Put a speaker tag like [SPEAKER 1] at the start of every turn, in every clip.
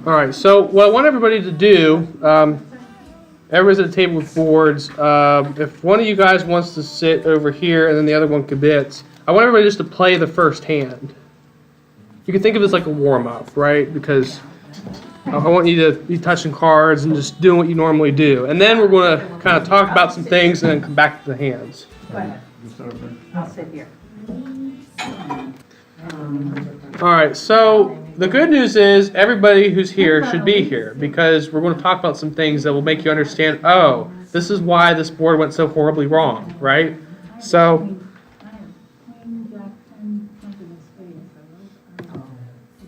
[SPEAKER 1] All right, so what I want everybody to do, everybody's at the table with boards. If one of you guys wants to sit over here and then the other one commits, I want everybody just to play the first hand. You can think of it as like a warm-up, right? Because I want you to be touching cards and just doing what you normally do. And then we're going to kind of talk about some things and then come back to the hands.
[SPEAKER 2] Go ahead. I'll sit here.
[SPEAKER 1] All right, so the good news is everybody who's here should be here because we're going to talk about some things that will make you understand, oh, this is why this board went so horribly wrong, right? So,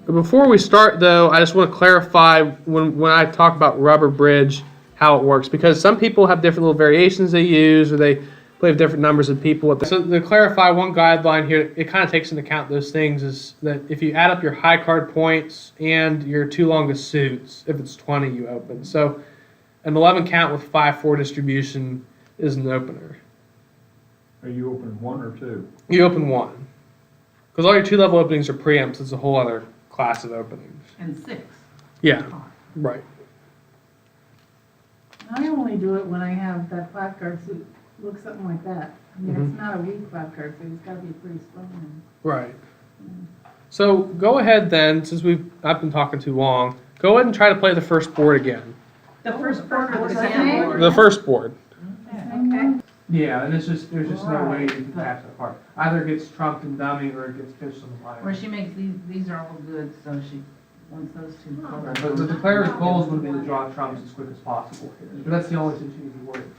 [SPEAKER 1] before we start though, I just want to clarify when I talk about rubber bridge, how it works, because some people have different little variations they use or they play with different numbers of people. So to clarify one guideline here, it kind of takes into account those things is that if you add up your high card points and your two longest suits, if it's 20, you open. So an 11 count with 5-4 distribution is an opener.
[SPEAKER 3] Are you open one or two?
[SPEAKER 1] You open one. Because all your two-level openings are preempts. It's a whole other class of openings.
[SPEAKER 2] And 6.
[SPEAKER 1] Yeah, right.
[SPEAKER 4] I only do it when I have that 5-card suit. Looks something like that. I mean, it's not a weak 5-card suit. It's got to be pretty strong.
[SPEAKER 1] Right. So go ahead then, since I've been talking too long, go ahead and try to play the first board again.
[SPEAKER 2] The first board or the
[SPEAKER 4] Okay.
[SPEAKER 2] second board?
[SPEAKER 1] The first board.
[SPEAKER 4] Okay.
[SPEAKER 1] Yeah, and there's just no way you can catch that part. Either it gets trumped and dummy or it gets pitched on the line.
[SPEAKER 2] Where she makes these are all good, so she wants those two.
[SPEAKER 1] Right, but the declarer's goal is going to be to draw trumps as quick as possible here. But that's the only thing she needs to worry.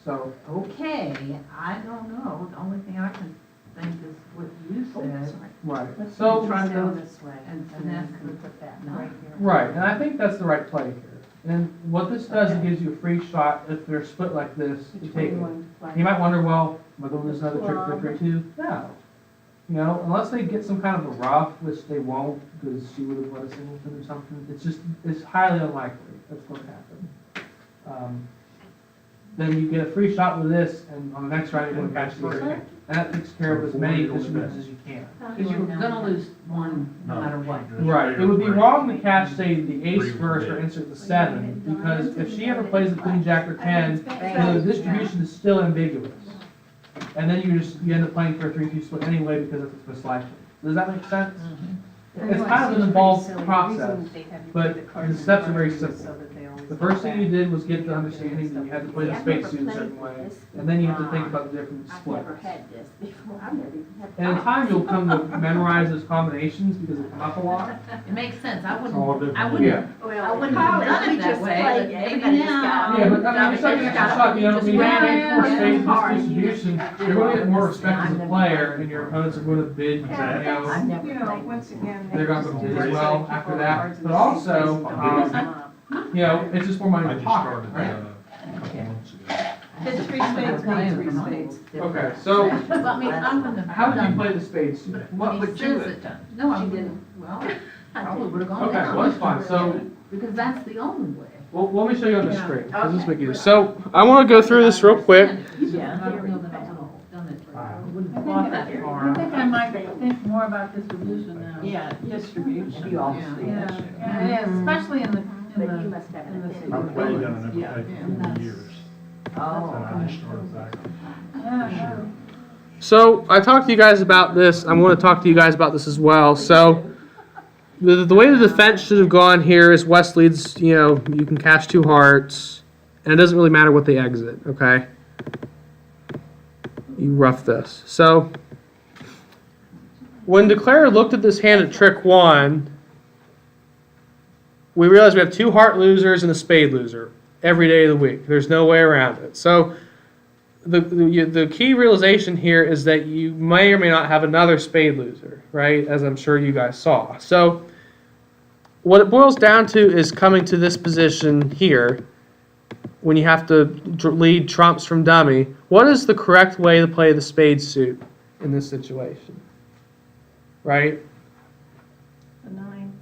[SPEAKER 1] So.
[SPEAKER 2] Okay, I don't know. The only thing I can think is what you said.
[SPEAKER 1] Right.
[SPEAKER 4] Let's
[SPEAKER 1] So.
[SPEAKER 4] try to go this way.
[SPEAKER 2] And
[SPEAKER 4] And
[SPEAKER 2] finesse
[SPEAKER 4] then we put that
[SPEAKER 2] No.
[SPEAKER 4] right here.
[SPEAKER 1] Right, and I think that's the right play here. And what this does, it gives you a free shot if they're split like this. You
[SPEAKER 4] Which
[SPEAKER 1] take
[SPEAKER 4] one you
[SPEAKER 1] it.
[SPEAKER 4] want to play?
[SPEAKER 1] You might wonder, well, am I going to lose another trick for 3-2? No. You know, unless they get some kind of a rough, which they won't because she would have let a singleton or something. It's highly unlikely that's going to happen. Then you get a free shot with this, and on the next round you're going to catch the other. And that takes care of as many distributions as you can.
[SPEAKER 2] Because you were gonna lose one no matter what.
[SPEAKER 1] Right. It would be wrong to catch, say, the ace first or insert the 7, because if she ever plays the queen, jack, or 10, then the distribution is still ambiguous. And then you end up playing for a 3-2 split anyway because of the selection. Does that make sense? It's kind of an involved process, but the steps are very simple. The first thing you did was get the understanding that you had to play the spade suit a certain way, and then you have to think about the different splits. And in time, you'll come to memorize those combinations because they come up a lot.
[SPEAKER 2] It makes sense. I
[SPEAKER 3] all
[SPEAKER 2] wouldn't
[SPEAKER 3] different.
[SPEAKER 2] I wouldn't
[SPEAKER 4] Well,
[SPEAKER 2] have done it that way, but maybe now.
[SPEAKER 1] Yeah, but I mean, it's like an extra shot, you know, when you have 4 spades in this distribution, you're going to get more respect as a player, and your opponents are going to bid, you know,
[SPEAKER 4] You know, once again.
[SPEAKER 1] they're going to bid as well after that. But also, you know, it's just more money
[SPEAKER 3] I
[SPEAKER 1] in the
[SPEAKER 3] just
[SPEAKER 1] pocket,
[SPEAKER 3] started
[SPEAKER 1] right?
[SPEAKER 3] a couple months ago.
[SPEAKER 4] It's 3 spades, not 3 spades.
[SPEAKER 1] Okay, so
[SPEAKER 2] But I mean, I'm gonna.
[SPEAKER 1] how did you play the spades?
[SPEAKER 2] What would you have done? No, I didn't. Well, I probably would have gone
[SPEAKER 1] Okay,
[SPEAKER 2] down.
[SPEAKER 1] well, that's fine. So,
[SPEAKER 2] Because that's the only way.
[SPEAKER 1] well, let me show you on the screen. Because this make easier. So, I want to go through this real quick.
[SPEAKER 2] Yeah. I don't know that I would have done it. I wouldn't have
[SPEAKER 4] I
[SPEAKER 2] thought that far.
[SPEAKER 4] think I might think more about distribution now.
[SPEAKER 2] Yeah,
[SPEAKER 4] Distribution.
[SPEAKER 2] You all
[SPEAKER 4] Yeah,
[SPEAKER 2] see
[SPEAKER 4] yeah, yeah, especially in the
[SPEAKER 2] But
[SPEAKER 4] city.
[SPEAKER 3] I've played down in
[SPEAKER 2] Yeah.
[SPEAKER 3] it for years.
[SPEAKER 2] Oh.
[SPEAKER 3] And I just started back.
[SPEAKER 4] Yeah,
[SPEAKER 1] So, I talked to you guys about this. I'm going to talk to you guys about this as well. So, the way the defense should have gone here is West leads, you know, you can catch 2 hearts, and it doesn't really matter what they exit, okay? You rough this. So, when Declarer looked at this hand at trick 1, we realized we have 2 heart losers and a spade loser every day of the week. There's no way around it. So, the key realization here is that you may or may not have another spade loser, right? As I'm sure you guys saw. So what it boils down to is coming to this position here when you have to lead trumps from dummy. What is the correct way to play the spade suit in this situation? Right?
[SPEAKER 4] the 9.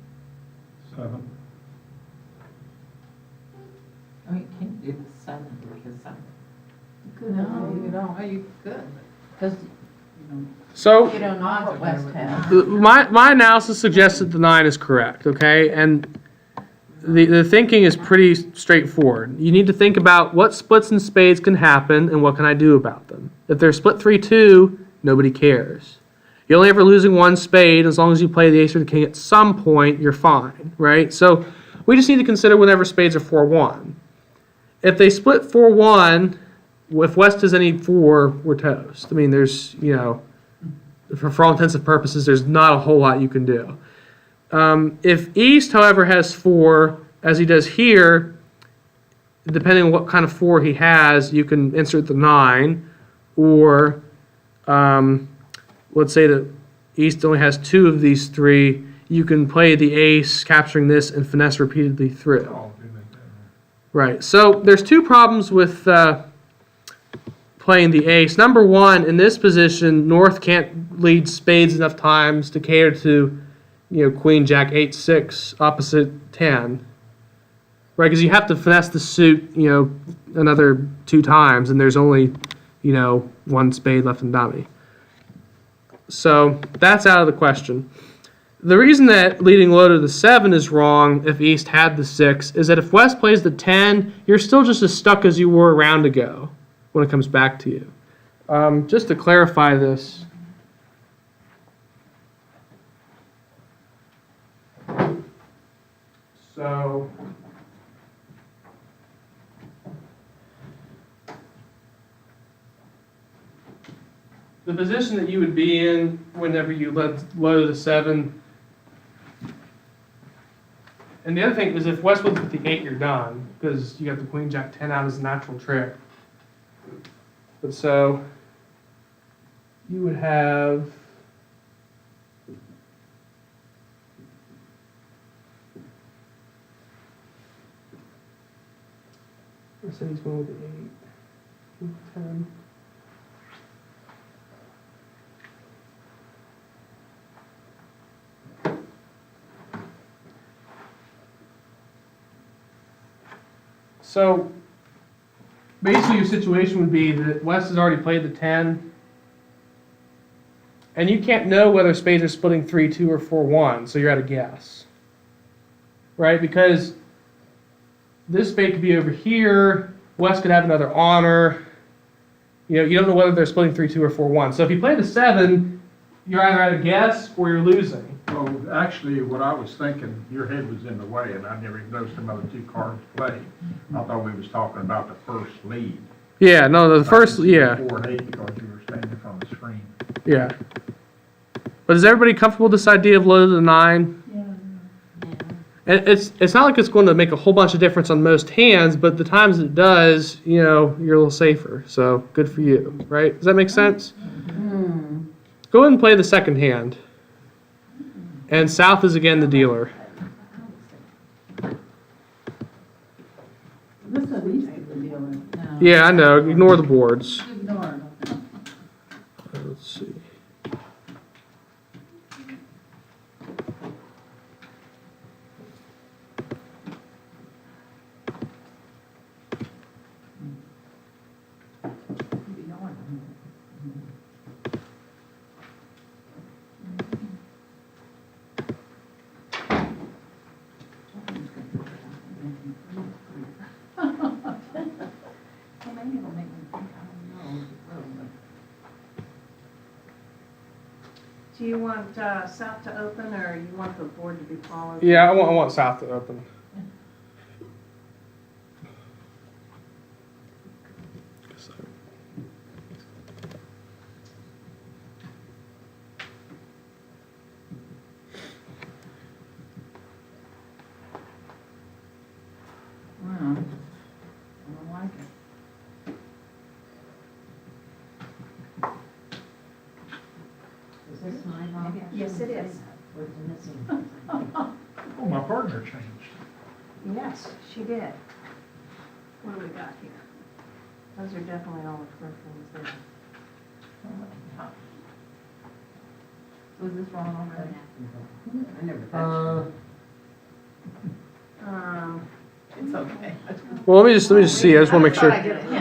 [SPEAKER 3] 7.
[SPEAKER 5] Oh, you can't do the 7 because
[SPEAKER 4] No,
[SPEAKER 5] you don't. You could. Because
[SPEAKER 1] So
[SPEAKER 5] you don't know what West has.
[SPEAKER 1] my analysis suggests that the 9 is correct, okay? And the thinking is pretty straightforward. You need to think about what splits in spades can happen and what can I do about them. If they're split 3-2, nobody cares. You're only ever losing one spade. As long as you play the ace or the king at some point, you're fine, right? So we just need to consider whenever spades are 4-1. If they split 4-1, if West has any 4, we're toast. I mean, there's, for all intents and purposes, there's not a whole lot you can do. If East, however, has 4, as he does here, depending on what kind of 4 he has, you can insert the 9, or let's say that East only has 2 of these 3, you can play the ace, capturing this, and finesse repeatedly through.
[SPEAKER 3] Oh, do that.
[SPEAKER 1] Right, so there's 2 problems with playing the ace. Number 1, in this position, North can't lead spades enough times to cater to, Queen, Jack, 8, 6, opposite 10. Right, because you have to finesse the suit, another 2 times, and there's only, 1 spade left in dummy. So that's out of the question. The reason that leading low to the 7 is wrong if East had the 6 is that if West plays the 10, you're still just as stuck as you were a round ago when it comes back to you. Just to clarify this, so the position that you would be in whenever you let low to the 7. And the other thing is if West wins with the 8, you're done, because you got the Queen Jack 10 out as a natural trick. But so you would have let's say he's going with the 8, with the 10. So basically your situation would be that West has already played the 10, and you can't know whether spades are splitting 3-2 or 4-1, so you're at a guess. Right? Because this spade could be over here, West could have another honor. You don't know whether they're splitting 3-2 or 4-1. So if you play the 7, you're either at a guess or you're losing.
[SPEAKER 3] Well, actually, what I was thinking, your head was in the way, and I never noticed them other 2 cards played. I thought we was talking about the first lead.
[SPEAKER 1] Yeah, no, the first, yeah.
[SPEAKER 3] 4 and 8 because you were standing in front of the screen.
[SPEAKER 1] Yeah. But is everybody comfortable with this idea of low to the 9? And it's not like it's going to make a whole bunch of difference on most hands, but the times it does, you're a little safer. So good for you, right? Does that make sense? Go ahead and play the second hand. And South is again the dealer.
[SPEAKER 4] This is at least the dealer.
[SPEAKER 5] No.
[SPEAKER 1] Yeah, I know. Ignore the boards.
[SPEAKER 4] Ignore it.
[SPEAKER 1] Let's see.
[SPEAKER 2] Do you want South to open, or you want the board to be followed?
[SPEAKER 1] Yeah, I want South to open.
[SPEAKER 5] Wow. I don't like it. Is this mine on?
[SPEAKER 2] Yes, it is.
[SPEAKER 5] Where's the missing?
[SPEAKER 3] Oh, my partner changed.
[SPEAKER 2] Yes, she did. What do we got here? Those are definitely all the correct ones there.
[SPEAKER 5] Was this wrong already? I never touched it.
[SPEAKER 2] It's okay.
[SPEAKER 1] Well, let me just see. I just want to make sure.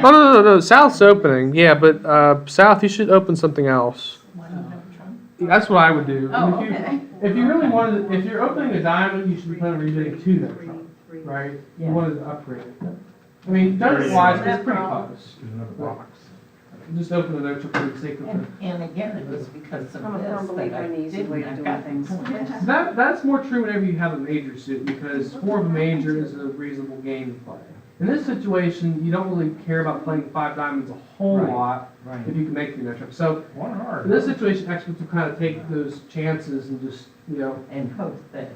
[SPEAKER 1] Oh no. South's opening. Yeah, but South, you should open something else. That's what I would do.
[SPEAKER 2] Oh,
[SPEAKER 1] And
[SPEAKER 2] okay.
[SPEAKER 1] if you really wanted, if you're opening a diamond, you should be planning on redoing 2 then. right? You
[SPEAKER 5] Yeah.
[SPEAKER 1] wanted to upgrade it. I mean, judgment wise, it's pretty close.
[SPEAKER 3] There's another box.
[SPEAKER 1] Just open the notes for the sake of it.
[SPEAKER 5] And again, it was because of
[SPEAKER 2] I'm a firm
[SPEAKER 5] this
[SPEAKER 2] believer
[SPEAKER 5] that I
[SPEAKER 2] in the easy way of
[SPEAKER 5] didn't, I
[SPEAKER 2] doing
[SPEAKER 5] got
[SPEAKER 2] things.
[SPEAKER 5] points.
[SPEAKER 1] That's more true whenever you have a major suit, because 4 of a major is a reasonable game to play. In this situation, you don't really care about playing 5 diamonds a whole
[SPEAKER 5] Right.
[SPEAKER 1] lot
[SPEAKER 5] Right.
[SPEAKER 1] if you can make 3 no trumps. So
[SPEAKER 3] One hard.
[SPEAKER 1] in this situation, experts will kind of take those chances and just,
[SPEAKER 5] And hope that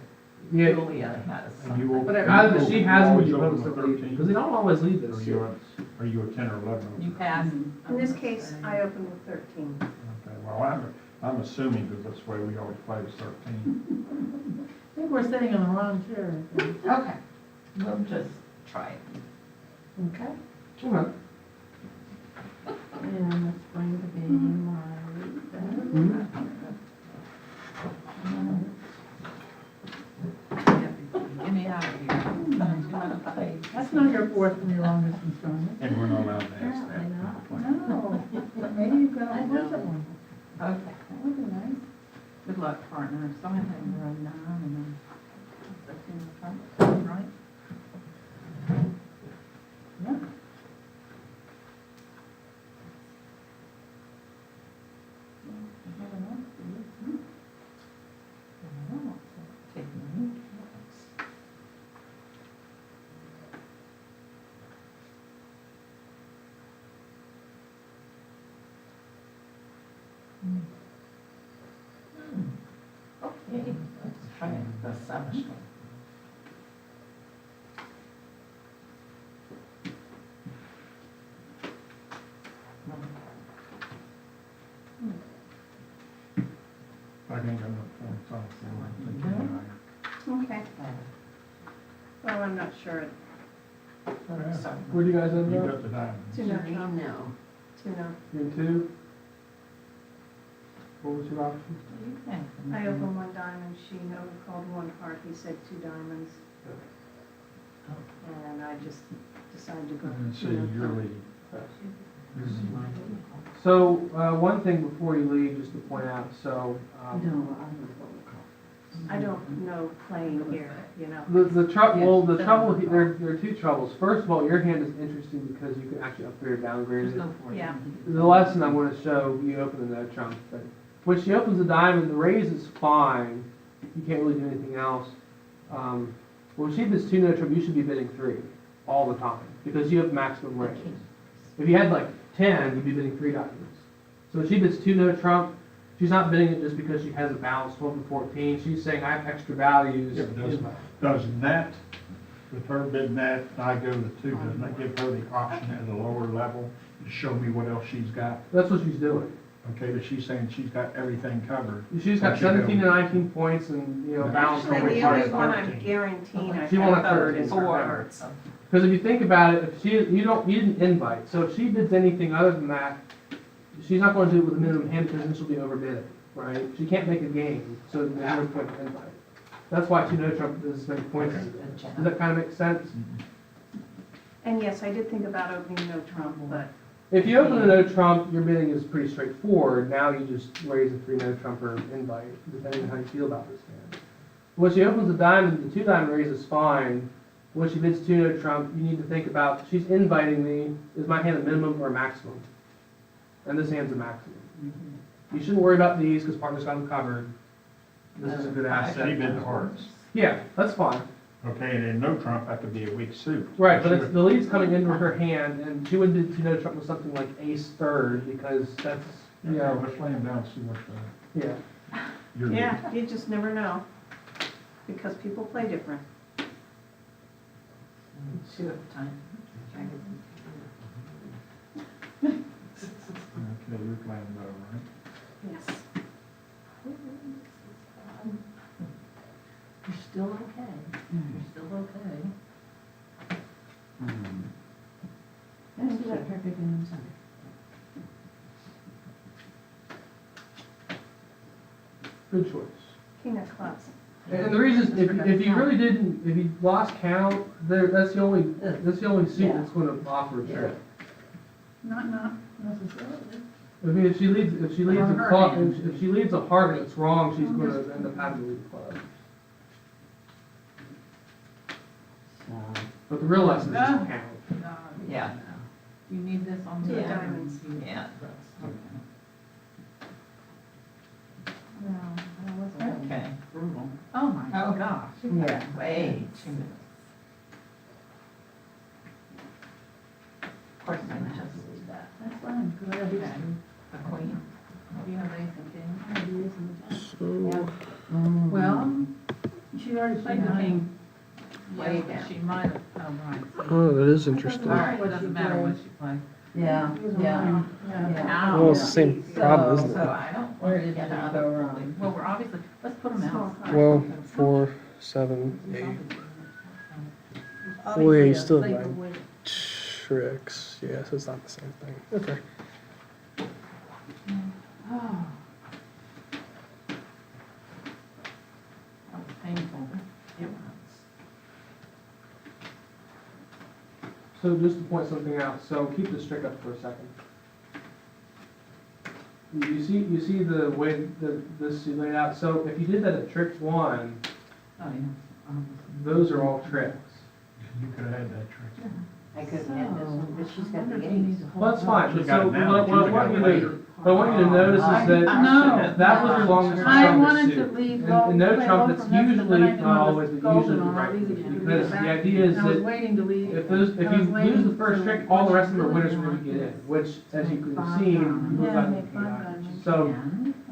[SPEAKER 1] yeah,
[SPEAKER 5] Julia has
[SPEAKER 3] And you will-
[SPEAKER 5] something.
[SPEAKER 1] but either she has them or
[SPEAKER 3] Always
[SPEAKER 1] you
[SPEAKER 3] open
[SPEAKER 1] post
[SPEAKER 3] with
[SPEAKER 1] them,
[SPEAKER 3] 13?
[SPEAKER 1] because they don't always leave
[SPEAKER 3] Are
[SPEAKER 1] this.
[SPEAKER 3] you are you a 10 or 11?
[SPEAKER 5] You pass.
[SPEAKER 2] In this case, I opened with 13.
[SPEAKER 3] Okay, well, I'm assuming because that's the way we always play is 13.
[SPEAKER 4] I think we're sitting in the wrong chair. I think.
[SPEAKER 5] Okay, we'll just try it.
[SPEAKER 4] Okay.
[SPEAKER 1] Okay.
[SPEAKER 4] And it's going to be my,
[SPEAKER 5] Get me out of here.
[SPEAKER 4] that's not your fourth and your longest and strongest.
[SPEAKER 3] And we're not allowed to ask that.
[SPEAKER 4] Apparently not. No, but maybe you've got a bunch of them.
[SPEAKER 5] Okay,
[SPEAKER 4] That would be nice.
[SPEAKER 5] good luck, partner. So I have to run down and then. That's in the front, right?
[SPEAKER 4] Yeah. I have enough for you.
[SPEAKER 5] Take me. Okay, let's try the 7th one.
[SPEAKER 3] I think I'm not points on the floor.
[SPEAKER 2] Okay. Well, I'm not sure.
[SPEAKER 5] Sorry.
[SPEAKER 1] Where do you guys end
[SPEAKER 3] You
[SPEAKER 1] up?
[SPEAKER 3] got the diamonds.
[SPEAKER 2] 2 no trump.
[SPEAKER 5] No.
[SPEAKER 2] 2 no.
[SPEAKER 1] You in 2? What was your option?
[SPEAKER 2] I opened 1 diamond, she called 1 card, he said 2 diamonds, and I just decided to go
[SPEAKER 3] And
[SPEAKER 2] for
[SPEAKER 3] see,
[SPEAKER 2] 2 no
[SPEAKER 3] you're
[SPEAKER 2] trump.
[SPEAKER 3] leading.
[SPEAKER 1] So, one thing before you leave, just to point out, so,
[SPEAKER 2] I don't know playing here, you know.
[SPEAKER 1] the trouble, there are 2 troubles. First of all, your hand is interesting because you can actually upgrade or downgrade
[SPEAKER 5] Just
[SPEAKER 1] it.
[SPEAKER 5] go for it.
[SPEAKER 2] Yeah.
[SPEAKER 1] The lesson I'm gonna show, you open the no trump, but when she opens a diamond, the raise is fine. You can't really do anything else. When she bids 2 no trump, you should be bidding 3 all the time, because you have maximum raise. If you had like 10, you'd be bidding 3 diamonds. So if she bids 2 no trump, she's not bidding it just because she has a balance 12 and 14. She's saying, I have extra values.
[SPEAKER 3] Yeah, but doesn't that, with her bidding that, and I go to 2, doesn't that give her the option at a lower level to show me what else she's got?
[SPEAKER 1] That's what she's doing.
[SPEAKER 3] Okay, but she's saying she's got everything covered.
[SPEAKER 1] She's got
[SPEAKER 3] Once you go-
[SPEAKER 1] 17 to 19 points and, balance
[SPEAKER 2] Actually,
[SPEAKER 1] over
[SPEAKER 2] the
[SPEAKER 1] part
[SPEAKER 2] only
[SPEAKER 1] of
[SPEAKER 2] one
[SPEAKER 1] 13.
[SPEAKER 2] I'm guaranteeing I
[SPEAKER 1] She won't
[SPEAKER 2] have
[SPEAKER 1] have
[SPEAKER 2] covered
[SPEAKER 1] 13
[SPEAKER 2] is
[SPEAKER 1] for
[SPEAKER 2] her
[SPEAKER 1] her.
[SPEAKER 2] memory.
[SPEAKER 1] Because if you think about it, if you didn't invite, so if she bids anything other than that, she's not going to do it with a minimum hand because then she'll be overbid, right? She can't make a game, so there's no point to invite. That's why 2 no trump does as many points. Does that kind of make sense?
[SPEAKER 2] And yes, I did think about opening no trump, but
[SPEAKER 1] If you open a no trump, your bidding is pretty straightforward. Now you just raise a 3 no trump or invite, depending on how you feel about this hand. When she opens a diamond, the 2 diamond raise is fine. When she bids 2 no trump, you need to think about, she's inviting me, is my hand a minimum or a maximum? And this hand's a maximum. You shouldn't worry about these because partner's got them covered. This is a good
[SPEAKER 3] She
[SPEAKER 1] asset.
[SPEAKER 3] bid the hearts.
[SPEAKER 1] Yeah, that's fine.
[SPEAKER 3] Okay, and then no trump, that could be a weak suit.
[SPEAKER 1] Right, but it's, the lead's coming into her hand, and she would bid 2 no trump with something like ace third because that's,
[SPEAKER 3] Yeah, let's lay him down, and see what's,
[SPEAKER 1] yeah.
[SPEAKER 3] your
[SPEAKER 2] yeah, you just never know. Because people play different.
[SPEAKER 5] See what time.
[SPEAKER 3] Okay, you're playing low, right?
[SPEAKER 2] Yes.
[SPEAKER 5] You're still okay. You're still okay.
[SPEAKER 4] Thank you, that perfect answer.
[SPEAKER 1] Good choice.
[SPEAKER 2] King of clubs.
[SPEAKER 1] And the reason, is, if you really didn't, if you lost count, that's the only suit
[SPEAKER 5] Yeah.
[SPEAKER 1] that's gonna offer a trick.
[SPEAKER 4] Not necessarily.
[SPEAKER 1] I mean, if she leads
[SPEAKER 4] On
[SPEAKER 1] a
[SPEAKER 4] her
[SPEAKER 1] club,
[SPEAKER 4] hand.
[SPEAKER 1] if she leads a heart and it's wrong, she's gonna end up having to lead a club. But the real lesson is just count.
[SPEAKER 5] Yeah.
[SPEAKER 2] You need this on the
[SPEAKER 5] Yeah.
[SPEAKER 2] diamonds.
[SPEAKER 5] Yeah.
[SPEAKER 2] No, that wasn't.
[SPEAKER 5] Okay.
[SPEAKER 2] Brutal. Oh my
[SPEAKER 5] Oh.
[SPEAKER 2] gosh.
[SPEAKER 5] Yeah. Way too much. Of course, I just leave that.
[SPEAKER 4] That's fine, go ahead.
[SPEAKER 5] Okay. The queen.
[SPEAKER 2] Do you have ace and king?
[SPEAKER 4] Well, she already played the king.
[SPEAKER 2] Way down. She might have, oh, right. So-
[SPEAKER 6] Oh, that is interesting.
[SPEAKER 2] All right, it doesn't matter what she plays.
[SPEAKER 5] Yeah, yeah.
[SPEAKER 4] Yeah.
[SPEAKER 6] Well, it's the same problem, isn't
[SPEAKER 5] So
[SPEAKER 6] it?
[SPEAKER 5] I don't want to get out of.
[SPEAKER 2] Well, we're obviously, let's put them out.
[SPEAKER 6] Well, 4, 7, 8. Oh, yeah, you still have like tricks. Yeah, so it's not the same thing. Okay.
[SPEAKER 2] Oh. That was painful.
[SPEAKER 5] It was.
[SPEAKER 1] So just to point something out, so keep this trick up for a second. You see the way this is laid out, so if you did that at trick 1,
[SPEAKER 2] Oh, yeah.
[SPEAKER 1] those are all tricks.
[SPEAKER 3] You could have had that trick.
[SPEAKER 5] I couldn't get this one, but she's got the ace.
[SPEAKER 1] Well, that's fine,
[SPEAKER 3] Should've
[SPEAKER 1] so
[SPEAKER 3] got it
[SPEAKER 1] what
[SPEAKER 3] now.
[SPEAKER 1] I
[SPEAKER 3] Should've
[SPEAKER 1] want
[SPEAKER 3] got
[SPEAKER 1] you
[SPEAKER 3] it
[SPEAKER 1] to, what I want you to notice is that
[SPEAKER 4] No.
[SPEAKER 1] that was your longest
[SPEAKER 4] I
[SPEAKER 1] strongest
[SPEAKER 4] wanted to
[SPEAKER 1] suit.
[SPEAKER 4] leave
[SPEAKER 1] And
[SPEAKER 4] low,
[SPEAKER 1] no
[SPEAKER 4] play
[SPEAKER 1] trump,
[SPEAKER 4] low
[SPEAKER 1] that's
[SPEAKER 4] from this, but
[SPEAKER 1] usually,
[SPEAKER 4] then I knew
[SPEAKER 1] not
[SPEAKER 4] I
[SPEAKER 1] always,
[SPEAKER 4] was
[SPEAKER 1] but usually
[SPEAKER 4] golden
[SPEAKER 1] the
[SPEAKER 4] on
[SPEAKER 1] right
[SPEAKER 4] all these,
[SPEAKER 1] move,
[SPEAKER 4] if you could
[SPEAKER 1] because
[SPEAKER 4] get
[SPEAKER 1] the
[SPEAKER 4] back.
[SPEAKER 1] idea is
[SPEAKER 4] I was
[SPEAKER 1] that
[SPEAKER 4] waiting to leave.
[SPEAKER 1] if
[SPEAKER 4] I
[SPEAKER 1] you
[SPEAKER 4] was waiting
[SPEAKER 1] lose the first
[SPEAKER 4] to
[SPEAKER 1] trick, all the rest of the
[SPEAKER 4] watch
[SPEAKER 1] winners
[SPEAKER 4] the
[SPEAKER 1] are gonna get in, which, as you can
[SPEAKER 2] Five
[SPEAKER 1] see, you
[SPEAKER 2] diamonds.
[SPEAKER 1] move
[SPEAKER 4] Yeah,
[SPEAKER 1] out
[SPEAKER 4] make
[SPEAKER 1] the
[SPEAKER 4] five
[SPEAKER 1] diamonds.
[SPEAKER 4] diamonds.
[SPEAKER 1] So,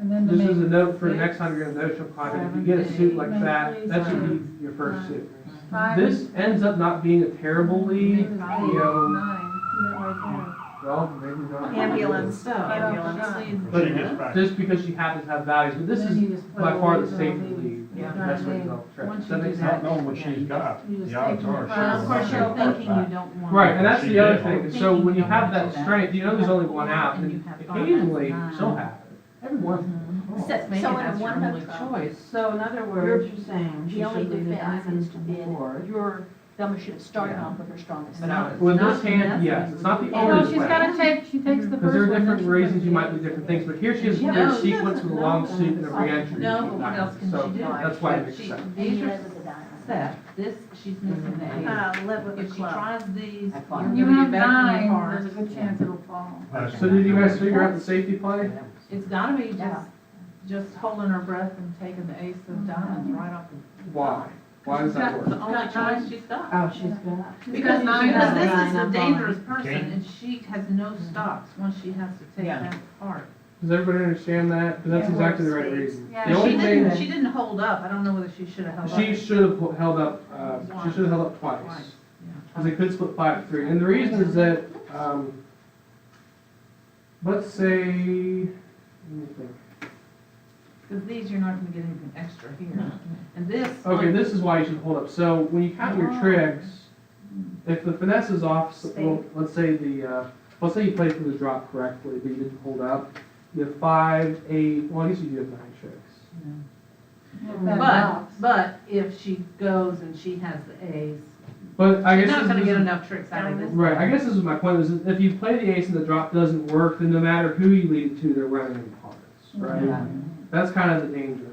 [SPEAKER 4] And then to
[SPEAKER 1] this
[SPEAKER 4] make
[SPEAKER 1] is a
[SPEAKER 4] it
[SPEAKER 1] note for the
[SPEAKER 4] six,
[SPEAKER 1] next time you're in the notion card, if you
[SPEAKER 2] seven,
[SPEAKER 1] get a suit like
[SPEAKER 4] eight,
[SPEAKER 1] that, that should
[SPEAKER 4] nine,
[SPEAKER 1] be your first suit.
[SPEAKER 4] five,
[SPEAKER 1] This ends up not being a terrible lead,
[SPEAKER 4] eight,
[SPEAKER 1] you know,
[SPEAKER 4] nine, that right
[SPEAKER 1] well, maybe not.
[SPEAKER 2] Ambulance,
[SPEAKER 4] Ambulance.
[SPEAKER 2] ambulance.
[SPEAKER 1] But
[SPEAKER 3] She gets back.
[SPEAKER 1] just because she happens to have values, but this
[SPEAKER 4] Then
[SPEAKER 1] is
[SPEAKER 4] you just play
[SPEAKER 1] by far the
[SPEAKER 4] ways and
[SPEAKER 1] safer
[SPEAKER 4] all these.
[SPEAKER 1] lead,
[SPEAKER 2] Yeah.
[SPEAKER 1] the best way to develop tricks.
[SPEAKER 2] Once
[SPEAKER 1] Does that
[SPEAKER 2] you
[SPEAKER 1] make
[SPEAKER 2] do
[SPEAKER 1] sense?
[SPEAKER 3] Not knowing what she's got,
[SPEAKER 4] You just
[SPEAKER 3] the odds
[SPEAKER 4] take
[SPEAKER 3] are.
[SPEAKER 4] them.
[SPEAKER 3] she's
[SPEAKER 2] Well, of course,
[SPEAKER 3] not
[SPEAKER 2] you're
[SPEAKER 3] gonna
[SPEAKER 2] thinking
[SPEAKER 3] back.
[SPEAKER 2] you don't want.
[SPEAKER 1] Right, and that's
[SPEAKER 3] She
[SPEAKER 1] the other
[SPEAKER 3] did.
[SPEAKER 1] thing, so when you have that strength, you know there's only one out, and occasionally she'll have it, every once in a while.
[SPEAKER 2] Maybe
[SPEAKER 7] So in
[SPEAKER 2] that's
[SPEAKER 7] a
[SPEAKER 2] your
[SPEAKER 7] one
[SPEAKER 2] only
[SPEAKER 7] hook
[SPEAKER 2] choice.
[SPEAKER 7] So in other words, you're saying the only defense is to be your Thelma should have started off with her strongest
[SPEAKER 2] But
[SPEAKER 7] side.
[SPEAKER 2] no,
[SPEAKER 1] With
[SPEAKER 2] not
[SPEAKER 1] this hand,
[SPEAKER 2] finesse.
[SPEAKER 1] yes, it's not the
[SPEAKER 4] Well,
[SPEAKER 1] only
[SPEAKER 4] she's
[SPEAKER 1] way.
[SPEAKER 4] gotta take, she takes the
[SPEAKER 1] Because
[SPEAKER 4] first
[SPEAKER 1] there are
[SPEAKER 4] one, then
[SPEAKER 1] different
[SPEAKER 4] she
[SPEAKER 1] reasons
[SPEAKER 4] plays
[SPEAKER 1] you
[SPEAKER 4] the
[SPEAKER 1] might do
[SPEAKER 4] eighth.
[SPEAKER 1] different things, but here she has a
[SPEAKER 2] No,
[SPEAKER 1] good
[SPEAKER 2] she
[SPEAKER 1] sequence with a
[SPEAKER 2] doesn't
[SPEAKER 1] long
[SPEAKER 2] know.
[SPEAKER 1] suit and a re-entry.
[SPEAKER 2] No, but what else can
[SPEAKER 1] So
[SPEAKER 2] she do?
[SPEAKER 1] that's why it makes
[SPEAKER 2] She-
[SPEAKER 1] sense.
[SPEAKER 2] These are
[SPEAKER 7] Live with the diamond.
[SPEAKER 2] set, this, she's missing the eight.
[SPEAKER 5] Live with
[SPEAKER 2] If she tries these,
[SPEAKER 5] I
[SPEAKER 2] you're
[SPEAKER 5] thought-
[SPEAKER 2] gonna
[SPEAKER 4] You
[SPEAKER 2] get
[SPEAKER 4] have
[SPEAKER 2] back in
[SPEAKER 4] nine,
[SPEAKER 2] your heart.
[SPEAKER 4] there's a good chance it'll fall.
[SPEAKER 1] So did you guys figure out the safety play?
[SPEAKER 2] It's gotta be
[SPEAKER 7] Yeah.
[SPEAKER 2] just holding her breath and taking the ace of diamonds right off the.
[SPEAKER 1] Why? Why does that
[SPEAKER 2] It's the
[SPEAKER 1] work?
[SPEAKER 2] only choice she's got.
[SPEAKER 5] Oh, she's good.
[SPEAKER 2] Because
[SPEAKER 4] nine
[SPEAKER 2] because
[SPEAKER 4] is
[SPEAKER 2] this
[SPEAKER 5] nine,
[SPEAKER 2] is a
[SPEAKER 5] I'm
[SPEAKER 2] dangerous
[SPEAKER 5] fine.
[SPEAKER 2] person
[SPEAKER 3] Okay.
[SPEAKER 2] and she has no stops once she has to take
[SPEAKER 5] Yeah.
[SPEAKER 2] that part.
[SPEAKER 1] Does everybody understand that? Because that's
[SPEAKER 7] Yeah.
[SPEAKER 1] exactly the right reason.
[SPEAKER 4] Yeah,
[SPEAKER 1] The only thing,
[SPEAKER 2] She didn't hold up, I don't know whether she should have held up.
[SPEAKER 1] she should have held up, she should have held up twice.
[SPEAKER 2] Yeah.
[SPEAKER 1] Because they could split 5-3. And the reason is that, let's say, let me think.
[SPEAKER 2] Because these, you're not gonna get anything extra here. And this.
[SPEAKER 1] Okay, this is why you should hold up. So when you count your tricks, if the finesse is off, well, let's say let's say you played for the drop correctly, but you didn't hold up. You have 5, 8, well, I guess you do have 9 tricks.
[SPEAKER 4] That
[SPEAKER 2] But,
[SPEAKER 4] helps.
[SPEAKER 2] but if she goes and she has the ace,
[SPEAKER 1] But I
[SPEAKER 2] she's
[SPEAKER 1] guess
[SPEAKER 2] not
[SPEAKER 1] this
[SPEAKER 2] gonna
[SPEAKER 1] is-
[SPEAKER 2] get enough tricks out of this.
[SPEAKER 1] Right, I guess this is my point, is if you play the ace and the drop doesn't work, then no matter who you lead it to, they're running in hearts, right?
[SPEAKER 5] Yeah.
[SPEAKER 1] That's kind of the danger.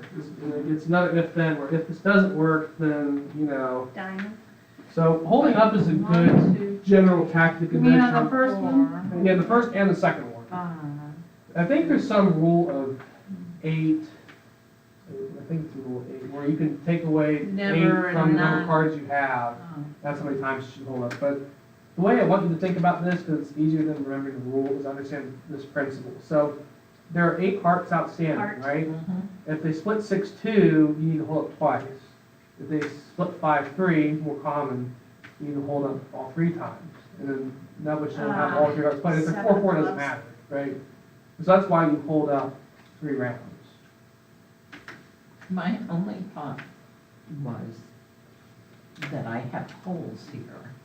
[SPEAKER 1] It's not an if-then, where if this doesn't work, then, you know.
[SPEAKER 5] Diamond.
[SPEAKER 1] So holding up is a good
[SPEAKER 2] 1, 2,
[SPEAKER 1] general tactic
[SPEAKER 4] You
[SPEAKER 1] in
[SPEAKER 4] mean
[SPEAKER 1] no
[SPEAKER 4] on the
[SPEAKER 1] trump.
[SPEAKER 4] first one?
[SPEAKER 2] 4,
[SPEAKER 1] Yeah, the first and the second one.
[SPEAKER 2] 5.
[SPEAKER 1] I think there's some rule of 8, I think it's a rule of 8, where you can take away 8
[SPEAKER 2] Never
[SPEAKER 1] from the number
[SPEAKER 2] none.
[SPEAKER 1] of cards you have. That's how many times you should hold up. But the way I want you to think about this, because it's easier than remembering the rule, is understand this principle. So there are 8 hearts outstanding,
[SPEAKER 5] Heart.
[SPEAKER 1] right?
[SPEAKER 2] Mhm.
[SPEAKER 1] If they split 6-2, you need to hold up twice. If they split 5-3, more common, you need to hold up all 3 times. And then that way you'll have all 3 hearts played. If they're 4-4, it doesn't matter, right? So that's why you hold up 3 rounds.
[SPEAKER 5] My only thought was that I have holes here.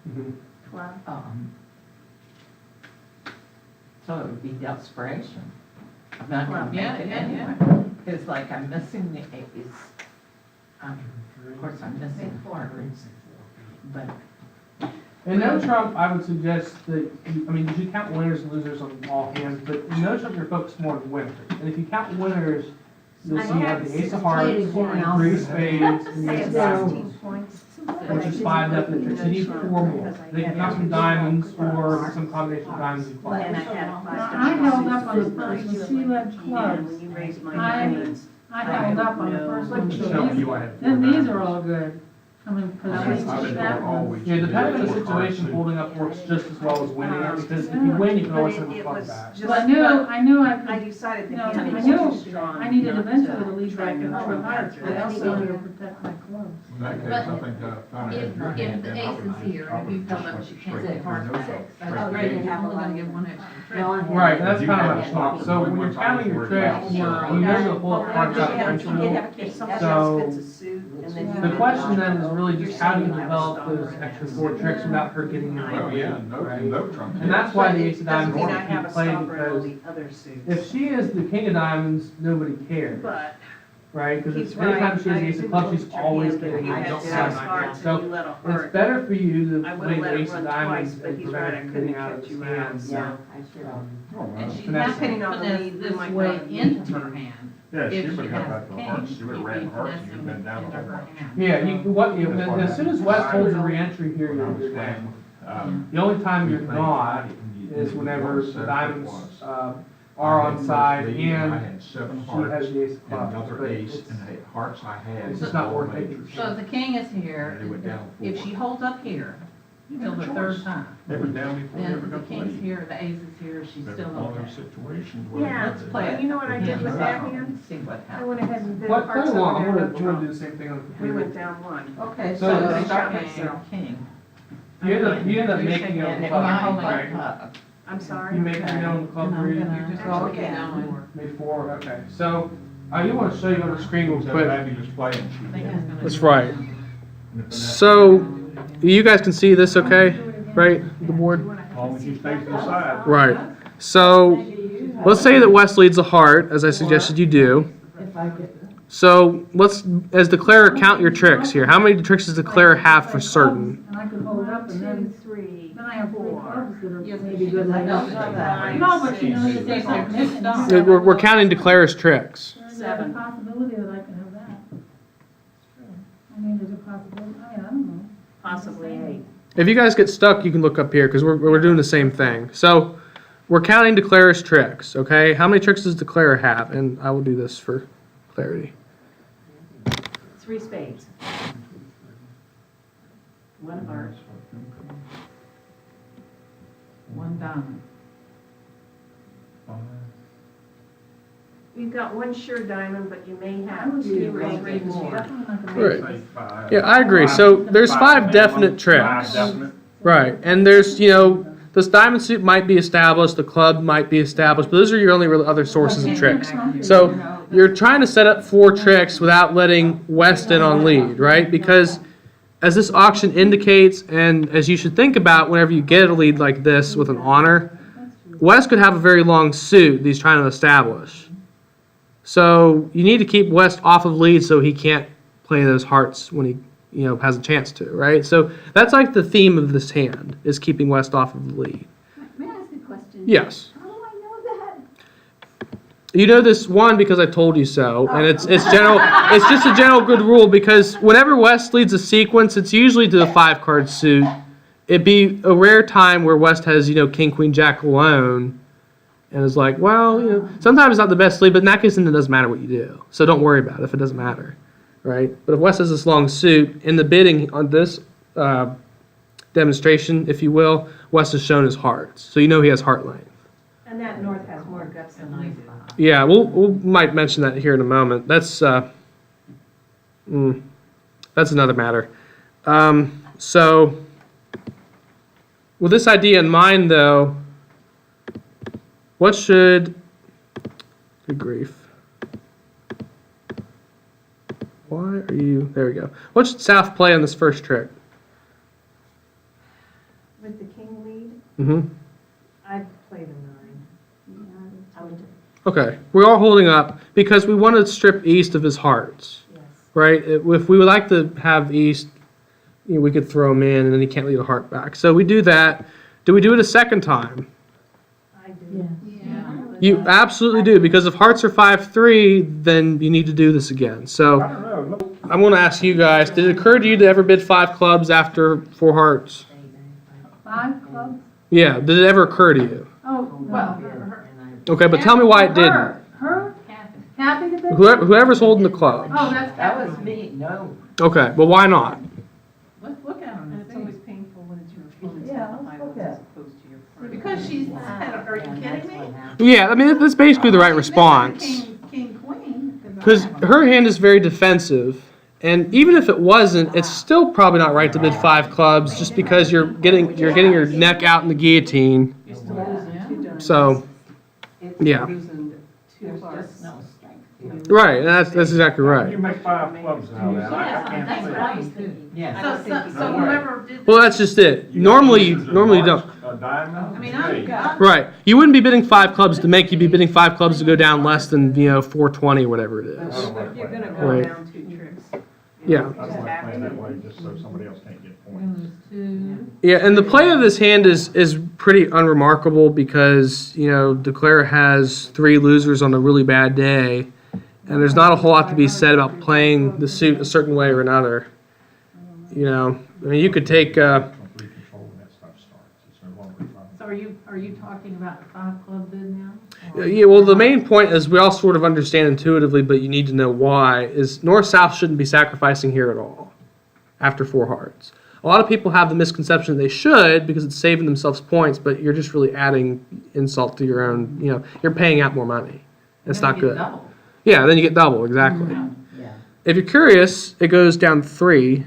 [SPEAKER 1] Mhm.
[SPEAKER 5] 12. So it would be desperation. I'm not gonna make
[SPEAKER 2] Yeah,
[SPEAKER 5] it
[SPEAKER 2] yeah,
[SPEAKER 5] anyway. It's like I'm missing the ace. Of course, I'm missing hearts, but
[SPEAKER 1] In no trump, I would suggest that, I mean, you should count winners and losers on all hands, but in no trump, you're focused more on winners. And if you count winners, you'll see you have the ace of hearts, 3 spades, and the ace of diamonds.
[SPEAKER 5] points.
[SPEAKER 1] which is 5 definite tricks. You need 4 more. They can come from diamonds or some combination of diamonds and
[SPEAKER 2] And
[SPEAKER 1] clubs.
[SPEAKER 2] I had
[SPEAKER 4] Now,
[SPEAKER 2] five.
[SPEAKER 4] I held up on the first one, she led
[SPEAKER 2] And
[SPEAKER 4] clubs.
[SPEAKER 2] when you raised my
[SPEAKER 4] I-
[SPEAKER 2] diamonds,
[SPEAKER 4] I held up on the first one,
[SPEAKER 3] Just
[SPEAKER 4] so
[SPEAKER 3] tell me
[SPEAKER 4] these,
[SPEAKER 3] you I had 4
[SPEAKER 4] then these
[SPEAKER 3] diamonds.
[SPEAKER 4] are all good. Coming, because
[SPEAKER 3] I've been
[SPEAKER 4] that
[SPEAKER 3] told
[SPEAKER 4] one.
[SPEAKER 3] always
[SPEAKER 1] Yeah,
[SPEAKER 3] to do
[SPEAKER 1] depending on the
[SPEAKER 3] 4 cards
[SPEAKER 1] situation,
[SPEAKER 3] suit.
[SPEAKER 1] holding up works just as well as winning it, because if you win, you can
[SPEAKER 2] but
[SPEAKER 1] always send the
[SPEAKER 2] it
[SPEAKER 1] club
[SPEAKER 2] was
[SPEAKER 1] back.
[SPEAKER 2] just.
[SPEAKER 4] So I knew I
[SPEAKER 2] I
[SPEAKER 4] could,
[SPEAKER 2] decided
[SPEAKER 4] you
[SPEAKER 2] the
[SPEAKER 4] know,
[SPEAKER 2] hand
[SPEAKER 4] I
[SPEAKER 2] was
[SPEAKER 4] knew
[SPEAKER 2] too strong.
[SPEAKER 4] I needed
[SPEAKER 2] not
[SPEAKER 4] eventually to
[SPEAKER 2] to
[SPEAKER 4] lead
[SPEAKER 2] try
[SPEAKER 4] back
[SPEAKER 2] and
[SPEAKER 4] into
[SPEAKER 2] control
[SPEAKER 4] hearts,
[SPEAKER 2] that.
[SPEAKER 4] but I
[SPEAKER 2] I
[SPEAKER 4] also
[SPEAKER 2] think
[SPEAKER 4] wanted to protect my clubs.
[SPEAKER 3] In that case, I think, if I had your
[SPEAKER 8] If
[SPEAKER 3] hand,
[SPEAKER 8] the
[SPEAKER 3] then
[SPEAKER 8] ace
[SPEAKER 3] I
[SPEAKER 8] is
[SPEAKER 3] would-
[SPEAKER 8] here,
[SPEAKER 3] I
[SPEAKER 8] and
[SPEAKER 3] would
[SPEAKER 8] you
[SPEAKER 3] just
[SPEAKER 8] tell them
[SPEAKER 3] went
[SPEAKER 8] she can't
[SPEAKER 3] straight
[SPEAKER 8] say
[SPEAKER 3] through
[SPEAKER 8] hard
[SPEAKER 3] no
[SPEAKER 8] six,
[SPEAKER 3] fault.
[SPEAKER 8] that's
[SPEAKER 3] Straight
[SPEAKER 8] great,
[SPEAKER 3] through.
[SPEAKER 8] you're only gonna get one extra trick.
[SPEAKER 1] Right, and that's
[SPEAKER 3] You
[SPEAKER 1] kind
[SPEAKER 3] had
[SPEAKER 1] of
[SPEAKER 3] a
[SPEAKER 1] a
[SPEAKER 3] stop,
[SPEAKER 1] thought. So when you're counting your tricks, you know the full cards out potential.
[SPEAKER 2] If somebody
[SPEAKER 1] So,
[SPEAKER 2] else fits a suit and then you.
[SPEAKER 1] The question then is really just how do you develop those extra 4 tricks without her getting in the
[SPEAKER 3] Well, yeah,
[SPEAKER 1] lead,
[SPEAKER 3] no,
[SPEAKER 1] right?
[SPEAKER 3] no trump.
[SPEAKER 1] And that's why the
[SPEAKER 2] But
[SPEAKER 1] ace of
[SPEAKER 2] it doesn't
[SPEAKER 1] diamonds
[SPEAKER 2] mean I
[SPEAKER 1] won't
[SPEAKER 2] have a
[SPEAKER 1] keep playing,
[SPEAKER 2] stopper in all
[SPEAKER 1] because
[SPEAKER 2] the other suits.
[SPEAKER 1] if she is the king of diamonds, nobody cares,
[SPEAKER 2] But
[SPEAKER 1] right? Because
[SPEAKER 2] he's right.
[SPEAKER 1] anytime she has
[SPEAKER 2] I
[SPEAKER 1] the ace of
[SPEAKER 2] didn't
[SPEAKER 1] clubs,
[SPEAKER 2] look
[SPEAKER 1] she's
[SPEAKER 2] at your
[SPEAKER 1] always
[SPEAKER 2] hand, but
[SPEAKER 1] getting
[SPEAKER 2] you
[SPEAKER 1] a
[SPEAKER 2] had
[SPEAKER 1] double
[SPEAKER 2] 6
[SPEAKER 1] side.
[SPEAKER 2] hearts
[SPEAKER 1] So
[SPEAKER 2] and you let a
[SPEAKER 1] it's
[SPEAKER 2] heart.
[SPEAKER 1] better for you to
[SPEAKER 2] I
[SPEAKER 1] play
[SPEAKER 2] would've let
[SPEAKER 1] the
[SPEAKER 2] it
[SPEAKER 1] ace of
[SPEAKER 2] run
[SPEAKER 1] diamonds
[SPEAKER 2] twice, but
[SPEAKER 1] and
[SPEAKER 2] he's
[SPEAKER 1] prevent
[SPEAKER 2] right, I
[SPEAKER 1] it
[SPEAKER 2] couldn't
[SPEAKER 1] getting out of
[SPEAKER 2] have
[SPEAKER 1] his
[SPEAKER 2] kept you out,
[SPEAKER 1] hands.
[SPEAKER 2] so.
[SPEAKER 3] Oh, well.
[SPEAKER 8] And she
[SPEAKER 2] But
[SPEAKER 8] has to
[SPEAKER 2] depending on the
[SPEAKER 8] finesse
[SPEAKER 2] lead, we
[SPEAKER 8] this
[SPEAKER 2] might
[SPEAKER 8] way
[SPEAKER 2] not-
[SPEAKER 8] into her hand.
[SPEAKER 3] Yeah,
[SPEAKER 8] If
[SPEAKER 3] she
[SPEAKER 8] she
[SPEAKER 3] would have
[SPEAKER 8] has
[SPEAKER 3] got the
[SPEAKER 8] king,
[SPEAKER 3] hearts, she
[SPEAKER 8] she'd
[SPEAKER 3] would have
[SPEAKER 8] be
[SPEAKER 3] ran hearts,
[SPEAKER 8] finessing
[SPEAKER 3] you'd been down
[SPEAKER 8] into
[SPEAKER 3] the whole
[SPEAKER 8] her
[SPEAKER 3] bunch.
[SPEAKER 8] hand.
[SPEAKER 1] Yeah, as soon as West holds a re-entry here,
[SPEAKER 3] When I
[SPEAKER 1] you're
[SPEAKER 3] was
[SPEAKER 1] good.
[SPEAKER 3] playing,
[SPEAKER 1] The only time you're
[SPEAKER 3] we played
[SPEAKER 1] not
[SPEAKER 3] Friday,
[SPEAKER 1] is whenever
[SPEAKER 3] set
[SPEAKER 1] the
[SPEAKER 3] it
[SPEAKER 1] diamonds,
[SPEAKER 3] was.
[SPEAKER 1] are
[SPEAKER 3] I had
[SPEAKER 1] on
[SPEAKER 3] first
[SPEAKER 1] side
[SPEAKER 3] lead, I
[SPEAKER 1] and
[SPEAKER 3] had 7
[SPEAKER 1] she has
[SPEAKER 3] hearts,
[SPEAKER 1] the ace of
[SPEAKER 3] and
[SPEAKER 1] clubs.
[SPEAKER 3] another
[SPEAKER 1] but
[SPEAKER 3] ace,
[SPEAKER 1] it's-
[SPEAKER 3] and the hearts I had.
[SPEAKER 1] It's just
[SPEAKER 3] were
[SPEAKER 1] not
[SPEAKER 3] all
[SPEAKER 1] worth
[SPEAKER 3] majors.
[SPEAKER 1] taking.
[SPEAKER 8] So if the king is here,
[SPEAKER 3] And it went down
[SPEAKER 8] if
[SPEAKER 3] 4.
[SPEAKER 8] she holds up here, till the third time,
[SPEAKER 3] It was down before we ever
[SPEAKER 8] then the
[SPEAKER 3] got the
[SPEAKER 8] king's
[SPEAKER 3] lead.
[SPEAKER 8] here, the ace is here, she's
[SPEAKER 3] There
[SPEAKER 8] still
[SPEAKER 3] was one of
[SPEAKER 8] okay.
[SPEAKER 3] those situations where.
[SPEAKER 2] Yeah,
[SPEAKER 8] Let's play it.
[SPEAKER 2] you know what I did with that hand?
[SPEAKER 8] See what
[SPEAKER 2] I
[SPEAKER 8] happens.
[SPEAKER 2] went ahead and did
[SPEAKER 1] Play
[SPEAKER 2] hearts
[SPEAKER 1] along,
[SPEAKER 2] over
[SPEAKER 1] I'm
[SPEAKER 2] there,
[SPEAKER 1] gonna
[SPEAKER 2] no
[SPEAKER 1] do the
[SPEAKER 2] trump.
[SPEAKER 1] same thing on the
[SPEAKER 2] We
[SPEAKER 1] computer.
[SPEAKER 2] went down one.
[SPEAKER 8] Okay,
[SPEAKER 1] So
[SPEAKER 8] so
[SPEAKER 1] the
[SPEAKER 8] the
[SPEAKER 2] shot
[SPEAKER 8] king,
[SPEAKER 2] myself.
[SPEAKER 8] king.
[SPEAKER 1] You end up
[SPEAKER 8] You're
[SPEAKER 1] making
[SPEAKER 8] shaking
[SPEAKER 1] it
[SPEAKER 8] it,
[SPEAKER 1] on the
[SPEAKER 8] and
[SPEAKER 1] club,
[SPEAKER 8] you're holding
[SPEAKER 1] right?
[SPEAKER 8] the club.
[SPEAKER 2] I'm sorry?
[SPEAKER 1] You make it on the club
[SPEAKER 8] And I'm
[SPEAKER 1] three,
[SPEAKER 8] gonna-
[SPEAKER 1] you just
[SPEAKER 8] Well,
[SPEAKER 2] okay.
[SPEAKER 8] down.
[SPEAKER 1] made 4, okay. So, you wanna show you on the screen real
[SPEAKER 3] It was a
[SPEAKER 1] quick.
[SPEAKER 3] fabulous play, and she
[SPEAKER 8] I think
[SPEAKER 3] did.
[SPEAKER 8] it's gonna
[SPEAKER 6] That's
[SPEAKER 8] be
[SPEAKER 6] right.
[SPEAKER 8] down.
[SPEAKER 3] And if
[SPEAKER 6] So, you guys can see this okay, right, the board?
[SPEAKER 3] As long as you stay to the side.
[SPEAKER 6] Right. So, let's say that West leads a heart, as I suggested you do.
[SPEAKER 4] If I get.
[SPEAKER 6] So, let's, as declarer, count your tricks here. How many tricks does declarer have for certain?
[SPEAKER 4] And I could hold up and
[SPEAKER 2] 1,
[SPEAKER 4] then,
[SPEAKER 2] 2, 3,
[SPEAKER 4] then I have 3
[SPEAKER 2] 4.
[SPEAKER 4] clubs that are
[SPEAKER 8] Yes, but
[SPEAKER 4] maybe
[SPEAKER 8] she
[SPEAKER 4] good
[SPEAKER 8] doesn't
[SPEAKER 4] like
[SPEAKER 8] know
[SPEAKER 4] that.
[SPEAKER 8] that.
[SPEAKER 4] No, but you know,
[SPEAKER 2] Six,
[SPEAKER 4] that there's no
[SPEAKER 8] six,
[SPEAKER 4] missing.
[SPEAKER 8] six,
[SPEAKER 4] There's
[SPEAKER 6] We're counting declarer's tricks.
[SPEAKER 4] a possibility that I can have that. I mean, there's a possibility, I don't know.
[SPEAKER 2] Possibly 8.
[SPEAKER 6] If you guys get stuck, you can look up here, because we're doing the same thing. So, we're counting declarer's tricks, okay? How many tricks does declarer have? And I will do this for clarity.
[SPEAKER 2] 3 spades. 1 heart.
[SPEAKER 8] One diamond.
[SPEAKER 2] You've got 1 sure diamond, but you may
[SPEAKER 4] I
[SPEAKER 2] have
[SPEAKER 4] would
[SPEAKER 2] 2
[SPEAKER 4] say
[SPEAKER 2] or 3 more.
[SPEAKER 4] definitely not gonna
[SPEAKER 6] Right.
[SPEAKER 3] Say 5.
[SPEAKER 6] Yeah, I agree. So, there's 5 definite
[SPEAKER 3] 5
[SPEAKER 6] tricks.
[SPEAKER 3] definite.
[SPEAKER 6] Right, and there's, this diamond suit might be established, the club might be established, but those are your only real other sources of tricks. So, you're trying to set up 4 tricks without letting West in on lead, right? Because as this auction indicates, and as you should think about whenever you get a lead like this with an honor, West could have a very long suit that he's trying to establish. So, you need to keep West off of lead so he can't play those hearts when he has a chance to, right? So that's like the theme of this hand, is keeping West off of the lead.
[SPEAKER 9] May I ask a question?
[SPEAKER 6] Yes.
[SPEAKER 9] How do I know that?
[SPEAKER 6] You know this one because I told you so, and it's general. It's just a general good rule because whenever West leads a sequence, it's usually to the 5-card suit. It'd be a rare time where West has King, Queen, Jack alone, and is like, well, sometimes it's not the best lead, but in that case, then it doesn't matter what you do. So don't worry about it if it doesn't matter. Right, but if West has this long suit, in the bidding on this demonstration, if you will, West has shown his hearts, so he has heart length.
[SPEAKER 2] And that north has more guts than I do.
[SPEAKER 6] Yeah, we might mention that here in a moment. That's another matter. So, with this idea in mind, though, what should? Good grief. Why are you... There we go. What should South play on this first trick?
[SPEAKER 2] With the king lead,
[SPEAKER 6] Mm-hmm.
[SPEAKER 2] I'd play the 9. I would,
[SPEAKER 6] Okay. We're all holding up because we want to strip East of his hearts,
[SPEAKER 2] yes.
[SPEAKER 6] right? If we would like to have East, we could throw him in and then he can't lead a heart back. So we do that. Do we do it a second time?
[SPEAKER 2] I do.
[SPEAKER 6] You absolutely do, because if hearts are 5-3, then you need to do this again. So...
[SPEAKER 3] I don't know, look,
[SPEAKER 6] I'm going to ask you guys, did it occur to you to ever bid 5 clubs after 4 hearts?
[SPEAKER 4] 5 clubs?
[SPEAKER 6] Yeah, did it ever occur to you?
[SPEAKER 4] Oh, well,
[SPEAKER 6] Okay, but tell me why it didn't.
[SPEAKER 4] Her? Kathy did that?
[SPEAKER 6] Whoever's holding the club.
[SPEAKER 4] Oh, that's
[SPEAKER 5] That
[SPEAKER 4] Kathy.
[SPEAKER 5] was me, no.
[SPEAKER 6] Okay, well, why not?
[SPEAKER 8] Let's look at them
[SPEAKER 2] And
[SPEAKER 8] and
[SPEAKER 2] it's
[SPEAKER 8] see.
[SPEAKER 2] always painful when it's your opponent's
[SPEAKER 5] Yeah,
[SPEAKER 2] have the
[SPEAKER 5] let's
[SPEAKER 2] high
[SPEAKER 5] look
[SPEAKER 2] ones
[SPEAKER 5] at
[SPEAKER 2] as
[SPEAKER 5] it.
[SPEAKER 2] opposed to your friend.
[SPEAKER 8] Because she's, are you kidding me?
[SPEAKER 6] Yeah, I mean, that's basically the right response.
[SPEAKER 8] King, queen.
[SPEAKER 6] Because her hand is very defensive. And even if it wasn't, it's still probably not right to bid 5 clubs just because you're getting your neck out in the guillotine.
[SPEAKER 2] You're still losing 2 diamonds.
[SPEAKER 6] So, yeah.
[SPEAKER 2] Losing 2
[SPEAKER 5] There's
[SPEAKER 2] hearts.
[SPEAKER 5] just no strength.
[SPEAKER 6] Right, and that's exactly
[SPEAKER 3] You
[SPEAKER 6] right.
[SPEAKER 3] make 5 clubs out of that, I can't
[SPEAKER 8] That's
[SPEAKER 3] see
[SPEAKER 8] what I
[SPEAKER 3] it.
[SPEAKER 8] was thinking.
[SPEAKER 5] Yes.
[SPEAKER 8] So whoever did.
[SPEAKER 6] Well, that's just it. Normally you don't.
[SPEAKER 3] A diamond?
[SPEAKER 8] I mean, I'm.
[SPEAKER 6] Right. You wouldn't be bidding 5 clubs to make. You'd be bidding 5 clubs to go down less than 420 or whatever it is.
[SPEAKER 2] But you're gonna go
[SPEAKER 6] Right.
[SPEAKER 2] down 2 tricks.
[SPEAKER 6] Yeah.
[SPEAKER 3] I don't like playing that way, just so somebody else can't get points.
[SPEAKER 8] 2.
[SPEAKER 6] Yeah, and the play of this hand is pretty unremarkable because Declare has 3 losers on a really bad day, and there's not a whole lot to be said about playing the suit a certain way or another. I mean, you could take.
[SPEAKER 3] Complete control when that stuff starts, it's no longer fun.
[SPEAKER 4] So are you talking about a 5 club bid now?
[SPEAKER 6] Yeah, well, the main point is we all sort of understand intuitively, but you need to know why, is North-South shouldn't be sacrificing here at all after 4 hearts. A lot of people have the misconception they should because it's saving themselves points, but you're just really adding insult to your own, you're paying out more money. It's not good. Yeah, then you get double, exactly.
[SPEAKER 5] Yeah.
[SPEAKER 6] If you're curious, it goes down 3,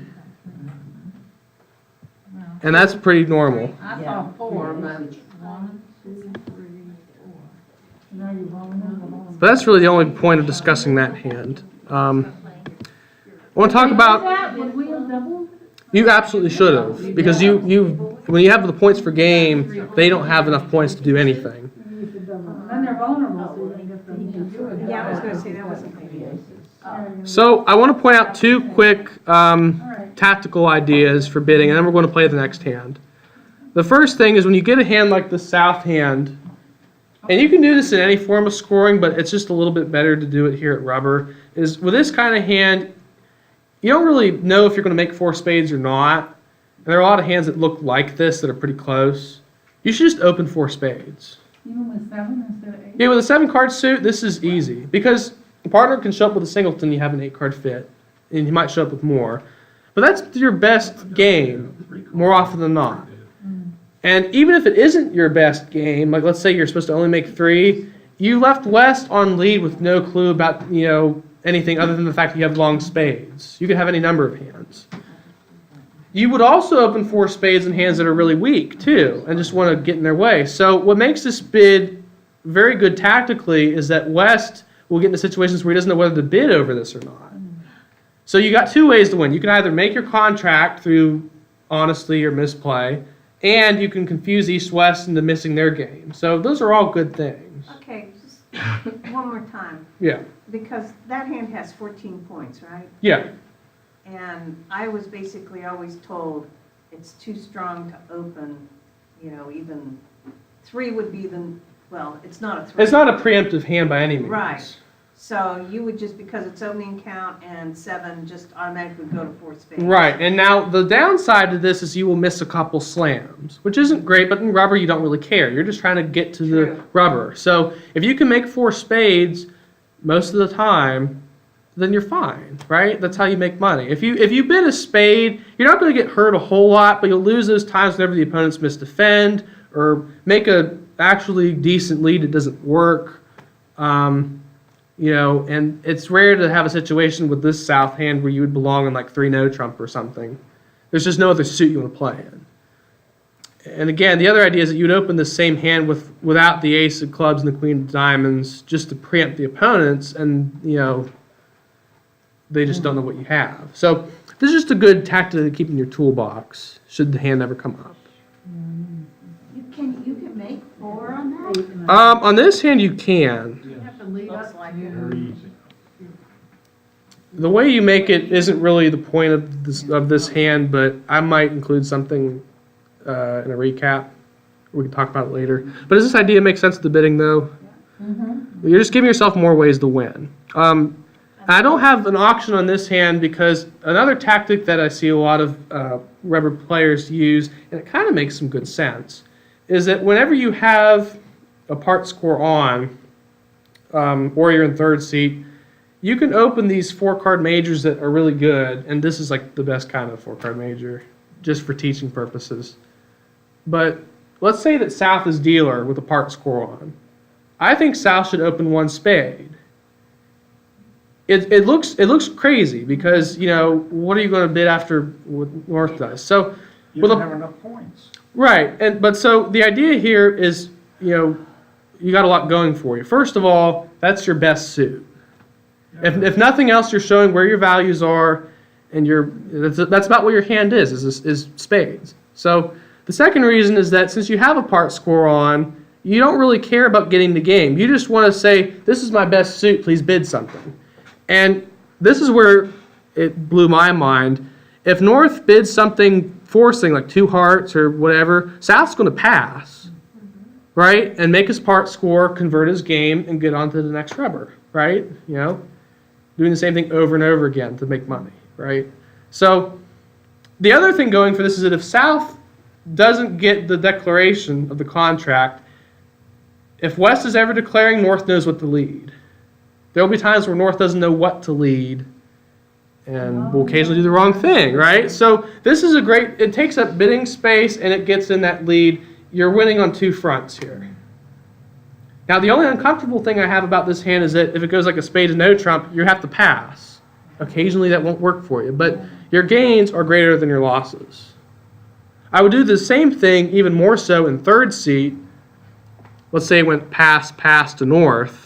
[SPEAKER 6] and that's pretty normal.
[SPEAKER 8] I
[SPEAKER 5] Yeah.
[SPEAKER 8] saw 4, but 1, 2, 3, 4.
[SPEAKER 4] Now you're rolling over.
[SPEAKER 6] But that's really the only point of discussing that hand. I want to talk about.
[SPEAKER 4] Would we have doubled?
[SPEAKER 6] You absolutely should have, because you when you have the points per game, they don't have enough points to do anything.
[SPEAKER 4] You should double. Then they're vulnerable, so you're gonna get them.
[SPEAKER 2] Yeah, I was gonna say that wasn't maybe.
[SPEAKER 6] So I want to point out 2 quick tactical ideas for bidding, and then we're going to play the next hand. The first thing is when you get a hand like the South hand, and you can do this in any form of scoring, but it's just a little bit better to do it here at rubber, is with this kind of hand, you don't really know if you're going to make 4 spades or not. And there are a lot of hands that look like this that are pretty close. You should just open 4 spades.
[SPEAKER 4] Even with 7 instead of 8?
[SPEAKER 6] Yeah, with a 7-card suit, this is easy because a partner can show up with a singleton, you have an 8-card fit, and he might show up with more. But that's your best game more often than not. And even if it isn't your best game, like let's say you're supposed to only make 3, you left West on lead with no clue about anything other than the fact that you have long spades. You could have any number of hands. You would also open 4 spades in hands that are really weak too, and just want to get in their way. So what makes this bid very good tactically is that West will get into situations where he doesn't know whether to bid over this or not. So you got 2 ways to win. You can either make your contract through honesty or misplay, and you can confuse East-West into missing their game. So those are all good things.
[SPEAKER 2] Okay, just one more time,
[SPEAKER 6] Yeah.
[SPEAKER 2] because that hand has 14 points, right?
[SPEAKER 6] Yeah.
[SPEAKER 2] And I was basically always told it's too strong to open, even 3 would be it's not a 3.
[SPEAKER 6] It's not a preemptive hand by any means.
[SPEAKER 2] Right. So you would just, because it's opening count and 7 just automatically go to 4 spades.
[SPEAKER 6] Right, and now the downside to this is you will miss a couple slams, which isn't great, but in rubber you don't really care. You're just trying to get to the
[SPEAKER 2] True.
[SPEAKER 6] rubber. So if you can make 4 spades most of the time, then you're fine, right? That's how you make money. If you bid a spade, you're not going to get hurt a whole lot, but you'll lose those times whenever the opponents misdefend or make a actually decent lead that doesn't work. And it's rare to have a situation with this South hand where you would belong in like 3-no trump or something. There's just no other suit you want to play in. And again, the other idea is that you'd open the same hand without the ace of clubs and the queen of diamonds just to preempt the opponents, and they just don't know what you have. So this is just a good tactic to keep in your toolbox should the hand ever come up.
[SPEAKER 9] You can make 4 on that?
[SPEAKER 6] On this hand, you can.
[SPEAKER 4] You have to lead
[SPEAKER 2] Looks
[SPEAKER 4] up
[SPEAKER 2] like
[SPEAKER 4] to.
[SPEAKER 3] Very easy.
[SPEAKER 6] The way you make it isn't really the point of this hand, but I might include something in a recap. We can talk about it later. But does this idea make sense to the bidding, though? You're just giving yourself more ways to win.
[SPEAKER 2] And
[SPEAKER 6] I don't have an auction on this hand because another tactic that I see a lot of rubber players use, and it kind of makes some good sense, is that whenever you have a part score on, or you're in third seat, you can open these 4-card majors that are really good, and this is like the best kind of 4-card major, just for teaching purposes. But let's say that South is dealer with a part score on. I think South should open 1 spade. It looks crazy because, you know, what are you going to bid after what North does? So
[SPEAKER 3] You
[SPEAKER 6] with
[SPEAKER 3] don't
[SPEAKER 6] a,
[SPEAKER 3] have enough points.
[SPEAKER 6] right, but so the idea here is, you know, you got a lot going for you. First of all, that's your best suit. If nothing else, you're showing where your values are, and that's about what your hand is spades. So the second reason is that since you have a part score on, you don't really care about getting the game. You just want to say, this is my best suit, please bid something. And this is where it blew my mind. If North bids something forcing, like 2 hearts or whatever, South's going to pass, right? And make his part score, convert his game, and get on to the next rubber, right? You know, doing the same thing over and over again to make money, right? So the other thing going for this is that if South doesn't get the declaration of the contract, if West is ever declaring, North knows what to lead. There will be times where North doesn't know what to lead and will occasionally do the wrong thing, right? So this is it takes up bidding space and it gets in that lead. You're winning on 2 fronts here. Now, the only uncomfortable thing I have about this hand is that if it goes like a spade and no trump, you have to pass. Occasionally that won't work for you, but your gains are greater than your losses. I would do the same thing even more so in third seat. Let's say it went pass to North.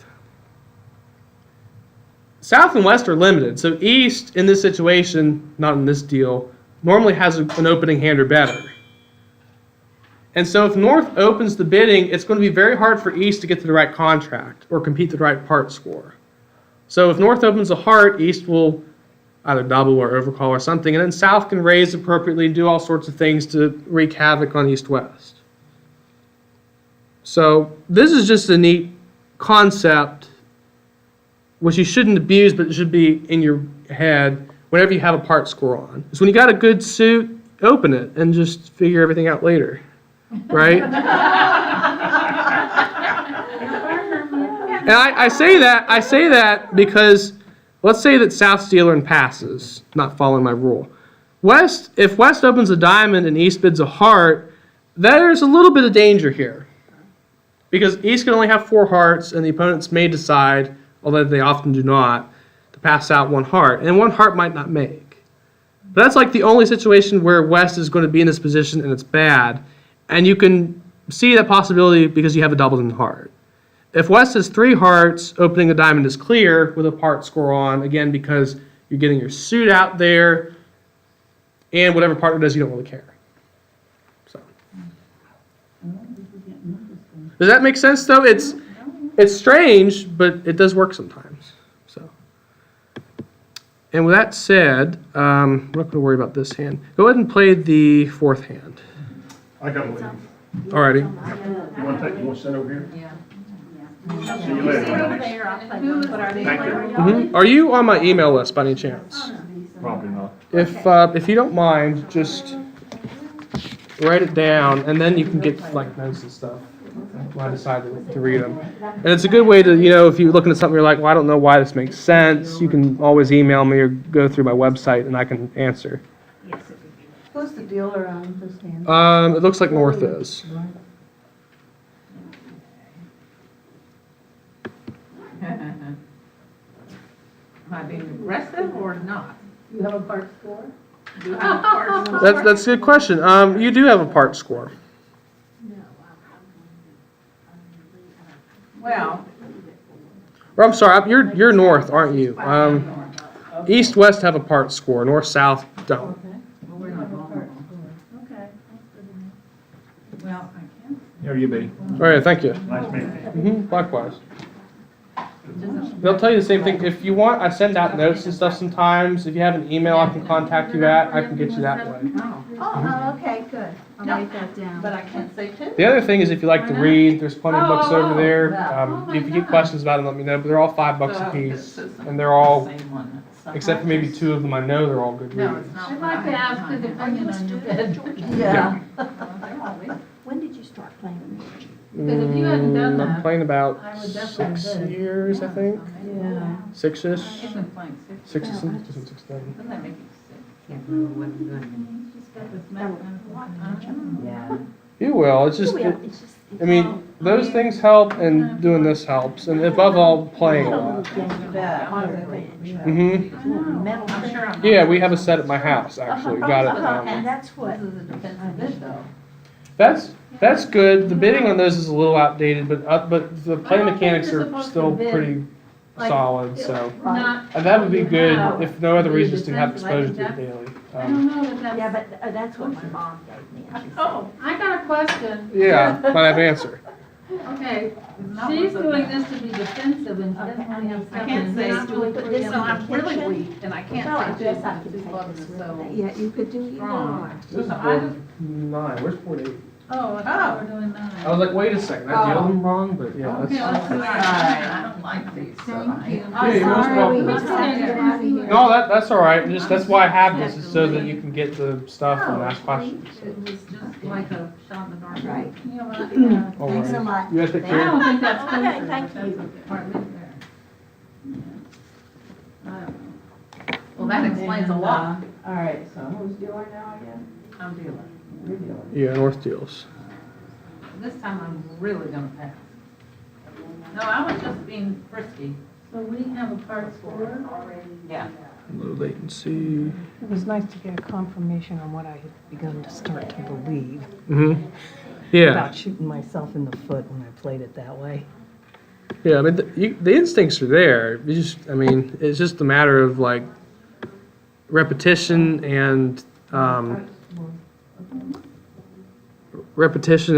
[SPEAKER 6] South and West are limited, so East in this situation, not in this deal, normally has an opening hand or better. And so if North opens the bidding, it's going to be very hard for East to get to the right contract or compete the right part score. So if North opens a heart, East will either double or overcall or something, and then South can raise appropriately and do all sorts of things to wreak havoc on East-West. So this is just a neat concept which you shouldn't abuse, but it should be in your head whenever you have a part score on. So when you got a good suit, open it and just figure everything out later, right? And I say that because let's say that South's dealer and passes, not following my rule. If West opens a diamond and East bids a heart, there's a little bit of danger here. Because East can only have 4 hearts, and the opponents may decide, although they often do not, to pass out 1 heart. And 1 heart might not make. But that's like the only situation where West is going to be in this position and it's bad. And you can see that possibility because you have a doubled in heart. If West has 3 hearts, opening a diamond is clear with a part score on, again, because you're getting your suit out there, and whatever partner does, you don't really care. So. Does that make sense, though? It's strange, but it does work sometimes. So, and with that said, I'm not going to worry about this hand. Go ahead and play the 4th hand.
[SPEAKER 3] I gotta leave.
[SPEAKER 6] Alrighty.
[SPEAKER 3] You want to sit over here?
[SPEAKER 5] Yeah.
[SPEAKER 3] See you later. Thank you.
[SPEAKER 6] Are you on my email list by any chance?
[SPEAKER 3] Probably not.
[SPEAKER 6] If you don't mind, just write it down, and then you can get like notes and stuff when I decide to read them. And it's a good way to, you know, if you're looking at something you're like, well, I don't know why this makes sense, you can always email me or go through my website and I can answer.
[SPEAKER 9] Who's the dealer on this hand?
[SPEAKER 6] It looks like North is.
[SPEAKER 5] Am I being aggressive or not?
[SPEAKER 4] You have a part score?
[SPEAKER 5] Do I have a part score?
[SPEAKER 6] That's a good question. You do have a part score.
[SPEAKER 5] Well.
[SPEAKER 6] Or I'm sorry, you're North, aren't you? East West have a part score. North South don't.
[SPEAKER 5] Well, we're not vulnerable.
[SPEAKER 4] Okay.
[SPEAKER 5] Well, I can't.
[SPEAKER 3] How are you, Betty?
[SPEAKER 6] All right, thank you.
[SPEAKER 3] Nice meeting you.
[SPEAKER 6] Likewise.
[SPEAKER 5] Doesn't
[SPEAKER 6] they'll tell you the same thing. If you want, I send out notes and stuff sometimes. If you have an email I can contact you at, I can get you that way.
[SPEAKER 9] Oh, okay, good. I'll
[SPEAKER 5] No,
[SPEAKER 9] write that down.
[SPEAKER 5] But I can't say two.
[SPEAKER 6] The other thing is if you like to read, there's plenty of books over there.
[SPEAKER 4] Oh,
[SPEAKER 6] If you get questions about them, let me know. But they're all $5 a piece, and they're all, except for maybe 2 of them, I know they're all good
[SPEAKER 5] No,
[SPEAKER 6] reads.
[SPEAKER 5] it's not.
[SPEAKER 4] I'd like to ask his opinion on your bed.
[SPEAKER 9] Yeah.
[SPEAKER 5] Yeah.
[SPEAKER 9] When did you start playing?
[SPEAKER 4] Because if you hadn't done
[SPEAKER 6] I'm
[SPEAKER 4] that,
[SPEAKER 6] playing about
[SPEAKER 4] I would definitely
[SPEAKER 6] 6
[SPEAKER 4] do it.
[SPEAKER 6] years, I think.
[SPEAKER 9] Yeah.
[SPEAKER 6] 6-ish.
[SPEAKER 5] He's been playing
[SPEAKER 6] 6
[SPEAKER 9] Yeah,
[SPEAKER 6] or
[SPEAKER 9] I
[SPEAKER 6] 7,
[SPEAKER 9] just-
[SPEAKER 6] 6, 7.
[SPEAKER 5] Doesn't that make you sick?
[SPEAKER 4] He's just got this mechanism.
[SPEAKER 5] Yeah.
[SPEAKER 6] You will. It's just,
[SPEAKER 9] Well, it's just-
[SPEAKER 6] I mean, those things help, and doing this helps, and above all, playing a lot. Mm-hmm.
[SPEAKER 9] Metal
[SPEAKER 5] I'm
[SPEAKER 9] thing.
[SPEAKER 5] sure I'm not.
[SPEAKER 6] Yeah, we have a set at my house, actually. Got it.
[SPEAKER 9] And that's what,
[SPEAKER 5] This is a defensive bid though.
[SPEAKER 6] That's good. The bidding on those is a little outdated, but the play
[SPEAKER 4] I don't think
[SPEAKER 6] mechanics
[SPEAKER 4] you're
[SPEAKER 6] are
[SPEAKER 4] supposed
[SPEAKER 6] still
[SPEAKER 4] to bid,
[SPEAKER 6] pretty
[SPEAKER 4] like,
[SPEAKER 6] solid, so.
[SPEAKER 4] Not,
[SPEAKER 6] And that would be good,
[SPEAKER 4] No.
[SPEAKER 6] if no other
[SPEAKER 4] Be
[SPEAKER 6] reason, just to have
[SPEAKER 4] defensive.
[SPEAKER 6] exposure
[SPEAKER 4] I
[SPEAKER 6] to
[SPEAKER 4] think
[SPEAKER 6] it daily.
[SPEAKER 4] I don't know that that's.
[SPEAKER 9] yeah, but that's what my mom gave me. and she said,
[SPEAKER 5] Oh.
[SPEAKER 4] I got a question.
[SPEAKER 6] Yeah, might have an answer.
[SPEAKER 4] Okay,
[SPEAKER 5] Not
[SPEAKER 4] she's
[SPEAKER 5] worth it.
[SPEAKER 4] doing this to be defensive and she doesn't want to have
[SPEAKER 5] I
[SPEAKER 4] stuff
[SPEAKER 5] can't
[SPEAKER 4] in
[SPEAKER 5] say,
[SPEAKER 4] it.
[SPEAKER 9] do we put this
[SPEAKER 5] so
[SPEAKER 9] in the
[SPEAKER 5] I'm really
[SPEAKER 9] kitchen?
[SPEAKER 5] weak and I can't
[SPEAKER 9] Well, I
[SPEAKER 5] say
[SPEAKER 9] guess
[SPEAKER 5] two
[SPEAKER 9] I
[SPEAKER 5] because
[SPEAKER 9] can
[SPEAKER 5] this
[SPEAKER 9] take
[SPEAKER 5] button
[SPEAKER 9] this
[SPEAKER 5] is
[SPEAKER 9] with
[SPEAKER 5] so.
[SPEAKER 9] me. Yeah, you could do either
[SPEAKER 5] strong.
[SPEAKER 9] or.
[SPEAKER 6] This is
[SPEAKER 5] So I
[SPEAKER 6] board
[SPEAKER 5] just-
[SPEAKER 6] 9. Where's board 8?
[SPEAKER 4] Oh, I thought we were doing that.
[SPEAKER 6] I was like, wait a second, I dealed them wrong, but yeah,
[SPEAKER 4] Okay,
[SPEAKER 6] that's.
[SPEAKER 4] let's do
[SPEAKER 5] Sorry,
[SPEAKER 4] that.
[SPEAKER 5] I don't like these, so
[SPEAKER 9] Thank
[SPEAKER 5] I.
[SPEAKER 9] you.
[SPEAKER 6] Yeah, you're most
[SPEAKER 9] Sorry, we
[SPEAKER 6] welcome.
[SPEAKER 9] just have to get out of here.
[SPEAKER 6] No, that's all right. Just that's why I have this, is so that you can get the stuff and ask questions.
[SPEAKER 5] It was just like a shot in the dark.
[SPEAKER 9] Right.
[SPEAKER 4] You know what, yeah.
[SPEAKER 6] All
[SPEAKER 9] Thanks
[SPEAKER 6] right.
[SPEAKER 9] a lot.
[SPEAKER 6] You guys take
[SPEAKER 4] I
[SPEAKER 6] care.
[SPEAKER 4] don't think that's
[SPEAKER 9] Okay,
[SPEAKER 4] kosher,
[SPEAKER 9] thank
[SPEAKER 4] but that's
[SPEAKER 9] you.
[SPEAKER 4] okay. All right, leave it there. Yeah. I don't know.
[SPEAKER 5] Well, that explains a lot.
[SPEAKER 7] All right, so who's dealer now again?
[SPEAKER 5] I'm dealing.
[SPEAKER 7] You're dealer.
[SPEAKER 6] Yeah, North Deals.
[SPEAKER 5] This time I'm really gonna pass. No, I was just being frisky.
[SPEAKER 4] So we have a parts for
[SPEAKER 5] Yeah.
[SPEAKER 6] Low latency.
[SPEAKER 10] It was nice to get a confirmation on what I had begun to start to believe
[SPEAKER 6] Mm-hmm. Yeah,
[SPEAKER 10] about shooting myself in the foot when I played it that way.
[SPEAKER 6] yeah. I mean, the instincts are there. You just, I mean, it's just a matter of like repetition and repetition